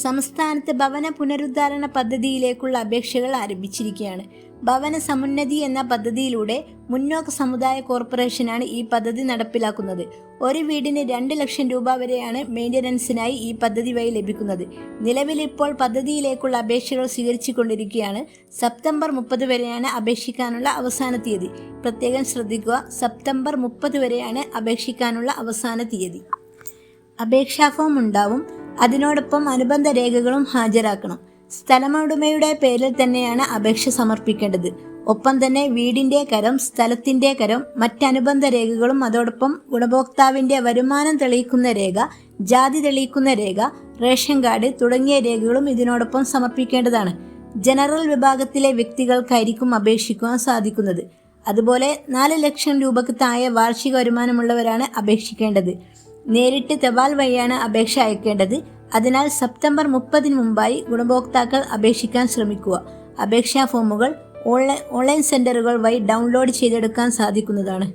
സംസ്ഥാനത്ത് ഭവന പുനരുദ്ധാരണ പദ്ധതിയിലേക്കുള്ള അപേക്ഷകൾ ആരംഭിച്ചിരിക്കുകയാണ്. ഭവന സമുന്നതി എന്ന പദ്ധതിയിലൂടെ മുന്നോക്ക സമുദായ കോർപ്പറേഷനാണ് ഈ പദ്ധതി നടപ്പിലാക്കുന്നത്. ഒരു വീടിന് 2 ലക്ഷം രൂപ വരെയാണ് മെയിൻ്റനൻസിനായി ഈ പദ്ധതി വഴി ലഭിക്കുന്നത്. നിലവിലിപ്പോൾ പദ്ധതിയിലേക്കുള്ള അപേക്ഷകൾ സ്വീകരിച്ചുകൊണ്ടിരിക്കുകയാണ്. സെപ്റ്റംബർ 30 വരെയാണ് അപേക്ഷിക്കാനുള്ള അവസാന തീയതി. പ്രത്യേകം ശ്രദ്ധിക്കുക, സെപ്റ്റംബർ 30 വരെയാണ് അപേക്ഷിക്കാനുള്ള അവസാന തീയതി. അപേക്ഷാ ഫോം ഉണ്ടാവും. അതിനോടൊപ്പം അനുബന്ധ രേഖകളും ഹാജരാക്കണം. സ്ഥലമുടമയുടെ പേരിൽ തന്നെയാണ് അപേക്ഷ സമർപ്പിക്കേണ്ടത്. ഒപ്പം തന്നെ വീടിൻ്റെ കരം, സ്ഥലത്തിൻ്റെ കരം, മറ്റനുബന്ധ രേഖകളും അതോടൊപ്പം ഗുണഭോക്താവിൻ്റെ വരുമാനം തെളിയിക്കുന്ന രേഖ, ജാതി തെളിയിക്കുന്ന രേഖ, റേഷൻ കാർഡ് തുടങ്ങിയ രേഖകളും ഇതിനോടൊപ്പം സമർപ്പിക്കേണ്ടതാണ്. ജനറൽ വിഭാഗത്തിലെ വ്യക്തികൾക്കായിരിക്കും അപേക്ഷിക്കുവാൻ സാധിക്കുന്നത്. അതുപോലെ 4 ലക്ഷം രൂപയ്ക്ക് താഴെ വാർഷിക വരുമാനമുള്ളവരാണ് അപേക്ഷിക്കേണ്ടത്. നേരിട്ട് തപാൽ വഴിയാണ് അപേക്ഷ അയക്കേണ്ടത്. അതിനാൽ സെപ്റ്റംബർ 30 മുമ്പായി ഗുണഭോക്താക്കൾ അപേക്ഷിക്കാൻ ശ്രമിക്കുക. അപേക്ഷാ ഫോമുകൾ ഓൺലൈൻ സെന്ററുകൾ വഴി ഡൗൺലോഡ് ചെയ്തെടുക്കാൻ സാധിക്കുന്നതാണ്.